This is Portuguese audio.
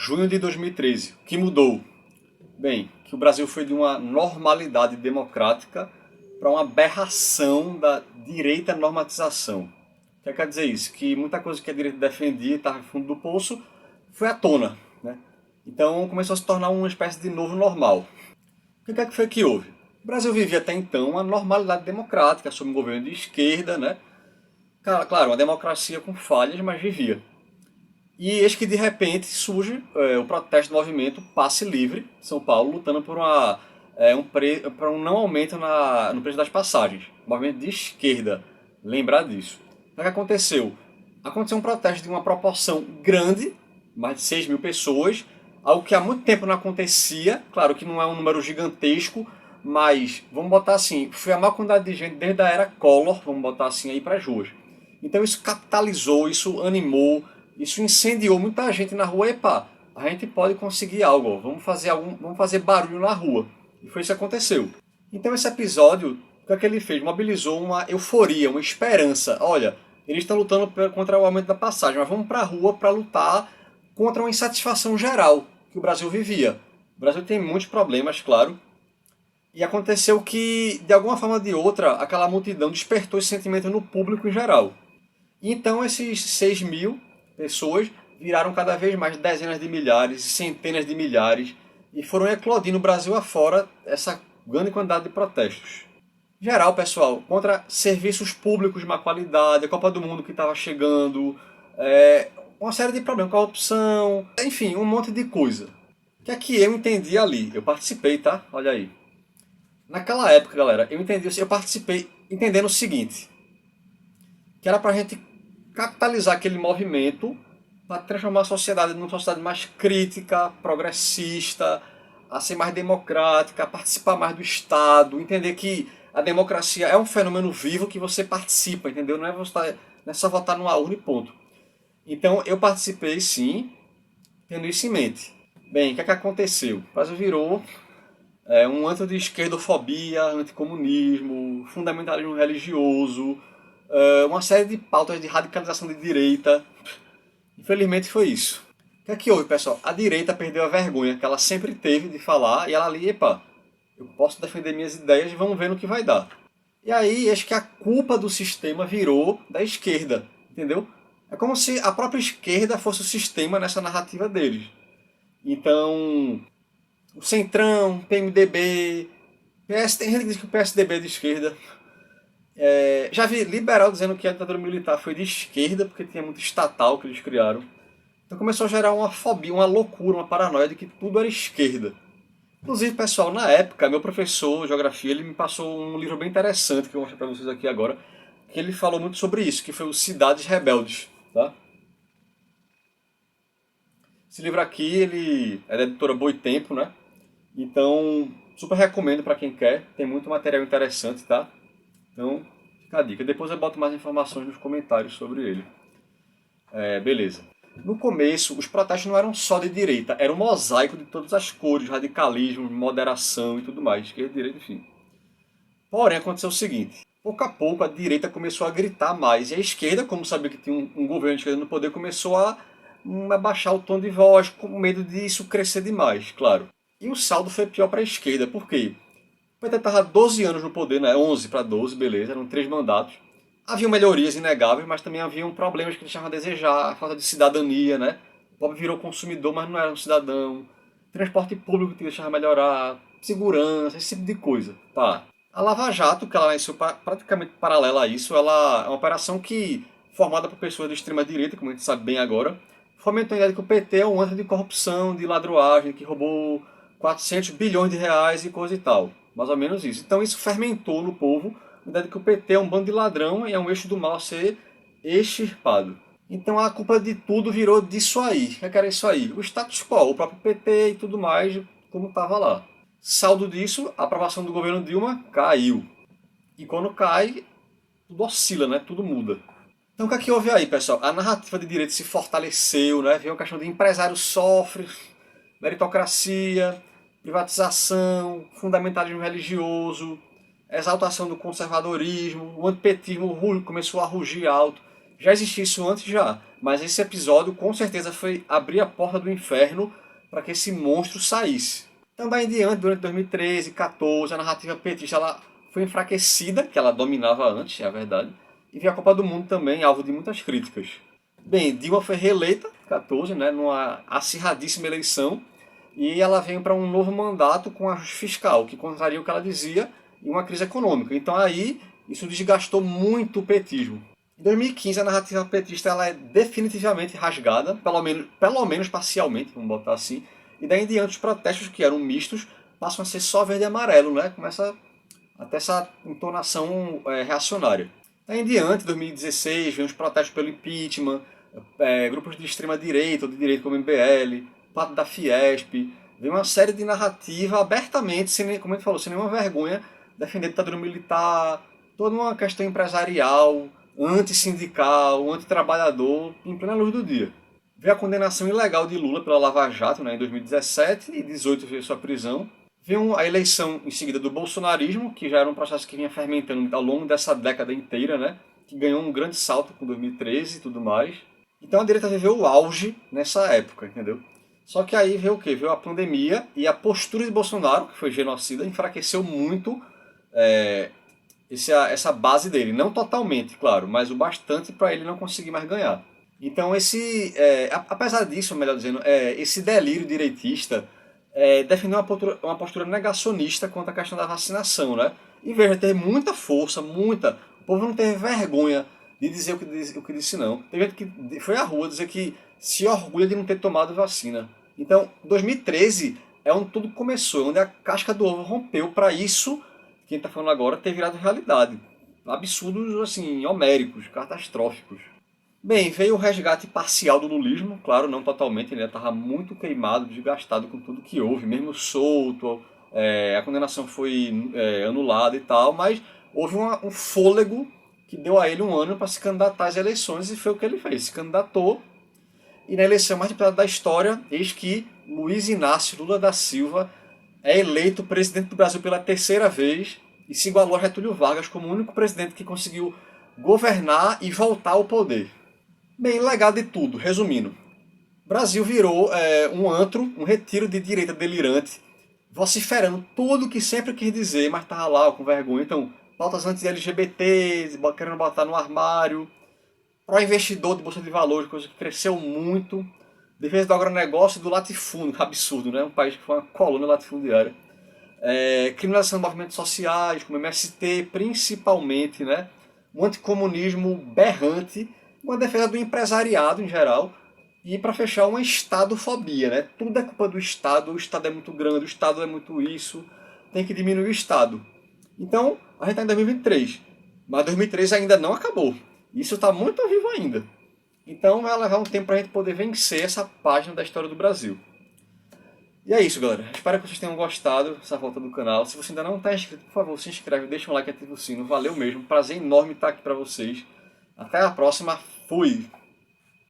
Junho de 2013. O que mudou? Bem, que o Brasil foi de uma normalidade democrática para uma aberração da direita normatização. O que quer dizer isso? Que muita coisa que a direita defendia e estava no fundo do poço foi à tona, né? Então começou a se tornar uma espécie de novo normal. O que foi que houve? O Brasil vivia até então uma normalidade democrática, sob um governo de esquerda, né? Claro, uma democracia com falhas, mas vivia. E eis que de repente surge o protesto do movimento Passe Livre, São Paulo, lutando por para um não aumento no preço das passagens. Movimento de esquerda, lembrar disso. O que aconteceu? Aconteceu um protesto de uma proporção grande, mais de 6 mil pessoas, algo que há muito tempo não acontecia. Claro que não é um número gigantesco, mas vamos botar assim, foi a maior quantidade de gente desde a era Collor, vamos botar assim aí para as ruas. Então isso capitalizou, isso animou, isso incendiou muita gente na rua. Epa, a gente pode conseguir algo, ó. Vamos fazer barulho na rua. E foi isso que aconteceu. Então esse episódio, o que ele fez? Mobilizou uma euforia, uma esperança. Olha, eles estão lutando contra o aumento da passagem, mas vamos para a rua para lutar contra uma insatisfação geral que o Brasil vivia. O Brasil tem muitos problemas, claro. E aconteceu que, de alguma forma ou de outra, aquela multidão despertou esse sentimento no público em geral. E então esses 6 mil pessoas viraram cada vez mais dezenas de milhares, centenas de milhares, e foram eclodindo o Brasil afora essa grande quantidade de protestos. Em geral, pessoal, contra serviços públicos de má qualidade, a Copa do Mundo que estava chegando, uma série de problemas, corrupção, enfim, um monte de coisa. O que é que eu entendi ali? Eu participei, tá? Olha aí. Naquela época, galera, eu participei entendendo o seguinte, que era pra gente capitalizar aquele movimento para transformar a sociedade numa sociedade mais crítica, progressista, a ser mais democrática, a participar mais do Estado, entender que a democracia é um fenômeno vivo que você participa, entendeu? Não é só votar numa urna e ponto. Então eu participei sim, tendo isso em mente. Bem, o que é que aconteceu? O Brasil virou um antro de esquerdofobia, anticomunismo, fundamentalismo religioso, uma série de pautas de radicalização de direita. Infelizmente foi isso. O que é que houve, pessoal? A direita perdeu a vergonha que ela sempre teve de falar e ela ali, epa, eu posso defender minhas ideias e vamos ver no que vai dar. E aí, acho que a culpa do sistema virou da esquerda, entendeu? É como se a própria esquerda fosse o sistema nessa narrativa deles. Então, o Centrão, PMDB, tem gente que diz que o PSDB é de esquerda. Já vi liberal dizendo que a ditadura militar foi de esquerda porque tinha muito estatal que eles criaram. Então começou a gerar uma fobia, uma loucura, uma paranoia de que tudo era esquerda. Inclusive, pessoal, na época, meu professor de geografia, ele me passou um livro bem interessante que eu vou mostrar para vocês aqui agora, que ele falou muito sobre isso, que foi o Cidades Rebeldes, tá? Esse livro aqui, ele é da editora Boitempo, né? Então, super recomendo para quem quer, tem muito material interessante, tá? Então, fica a dica. Depois eu boto mais informações nos comentários sobre ele. Beleza. No começo, os protestos não eram só de direita, era um mosaico de todas as cores, radicalismo, moderação e tudo mais, esquerda, direita, enfim. Porém, aconteceu o seguinte, pouco a pouco a direita começou a gritar mais, e a esquerda, como sabia que tinha um governo de esquerda no poder, começou a abaixar o tom de voz, com medo disso crescer demais, claro. E o saldo foi pior para a esquerda, por quê? O PT estava 12 anos no poder, né? 11 para 12, beleza, eram 3 mandatos. Haviam melhorias inegáveis, mas também haviam problemas que deixavam a desejar, a falta de cidadania, né? O pobre virou consumidor, mas não era um cidadão. Transporte público que deixava melhorar, segurança, esse tipo de coisa. Tá. A Lava Jato, que ela nasceu praticamente paralela a isso, ela é uma operação que, formada por pessoas de extrema direita, como a gente sabe bem agora, fomentou a ideia de que o PT é um antro de corrupção, de ladroagem, que roubou 400 bilhões de reais e coisa e tal. Mais ou menos isso. Então isso fermentou no povo a ideia de que o PT é um bando de ladrão e é um eixo do mal a ser extirpado. Então a culpa de tudo virou disso aí. O que era isso aí? O status quo, o próprio PT e tudo mais, como estava lá. Saldo disso, a aprovação do governo Dilma caiu. E quando cai, tudo oscila, né? Tudo muda. Então o que é que houve aí, pessoal? A narrativa de direito se fortaleceu, né? Veio a questão de empresário sofre, meritocracia, privatização, fundamentalismo religioso, exaltação do conservadorismo, o antipetismo começou a rugir alto. Já existia isso antes já, mas esse episódio com certeza foi abrir a porta do inferno para que esse monstro saísse. Então daí em diante, durante 2013, 2014, a narrativa petista ela foi enfraquecida, que ela dominava antes, é a verdade, e veio a Copa do Mundo também, alvo de muitas críticas. Bem, Dilma foi reeleita, 14, né, numa acirradíssima eleição, e ela veio para um novo mandato com ajuste fiscal, que contraria o que ela dizia, e uma crise econômica. Então aí, isso desgastou muito o petismo. Em 2015, a narrativa petista ela é definitivamente rasgada, pelo menos parcialmente, vamos botar assim, e daí em diante os protestos, que eram mistos, passam a ser só verde e amarelo, né? Começa até essa entonação reacionária. Daí em diante, 2016, vem os protestos pelo impeachment, grupos de extrema-direita ou de direita como o MBL, parte da Fiesp, vem uma série de narrativa abertamente, como a gente falou, sem nenhuma vergonha, defender a ditadura militar, toda uma questão empresarial, antissindical, antitrabalhador, em plena luz do dia. Veio a condenação ilegal de Lula pela Lava Jato, né, em 2017, e 2018 veio sua prisão. Veio a eleição em seguida do bolsonarismo, que já era um processo que vinha fermentando ao longo dessa década inteira, né, que ganhou um grande salto com 2013 e tudo mais. Então a direita viveu o auge nessa época, entendeu? Só que aí veio o quê? Veio a pandemia e a postura de Bolsonaro, que foi genocida, enfraqueceu muito essa base dele. Não totalmente, claro, mas o bastante para ele não conseguir mais ganhar. Então apesar disso, melhor dizendo, esse delírio direitista defendeu uma postura negacionista quanto à questão da vacinação, né? Em vez de ter muita força, muita... O povo não teve vergonha de dizer o que disse, não. Teve gente que foi à rua dizer que se orgulha de não ter tomado vacina. Então, 2013 é onde tudo começou, onde a casca do ovo rompeu para isso, que a gente está falando agora, ter virado realidade. Absurdos, assim, homéricos, catastróficos. Bem, veio o resgate parcial do lulismo, claro, não totalmente, ele estava muito queimado, desgastado com tudo que houve, mesmo solto, a condenação foi anulada e tal, mas houve um fôlego que deu a ele um ano para se candidatar às eleições e foi o que ele fez, se candidatou. E na eleição mais disputada da história, eis que Luiz Inácio Lula da Silva é eleito presidente do Brasil pela terceira vez e se igualou a Getúlio Vargas como o único presidente que conseguiu governar e voltar ao poder. Bem, legal de tudo, resumindo. O Brasil virou um antro, um retiro de direita delirante, vociferando tudo o que sempre quis dizer, mas estava lá com vergonha. Então, pautas anti-LGBT, querendo botar no armário, pró-investidor de bolsa de valores, coisa que cresceu muito, defesa do agronegócio e do latifúndio, absurdo, né? Um país que foi uma colônia latifundiária. Criminalização de movimentos sociais, como MST, principalmente, né? Um anticomunismo berrante, uma defesa do empresariado em geral, e para fechar, uma estadofobia, né? Tudo é culpa do Estado, o Estado é muito grande, o Estado é muito isso, tem que diminuir o Estado. Então, a gente está em 2023, mas 2013 ainda não acabou. Isso está muito vivo ainda. Então vai levar um tempo para a gente poder vencer essa página da história do Brasil. E é isso, galera. Espero que vocês tenham gostado dessa volta do canal. Se você ainda não está inscrito, por favor, se inscreve, deixa um like e ativa o sino. Valeu mesmo. Prazer enorme estar aqui para vocês. Até a próxima. Fui!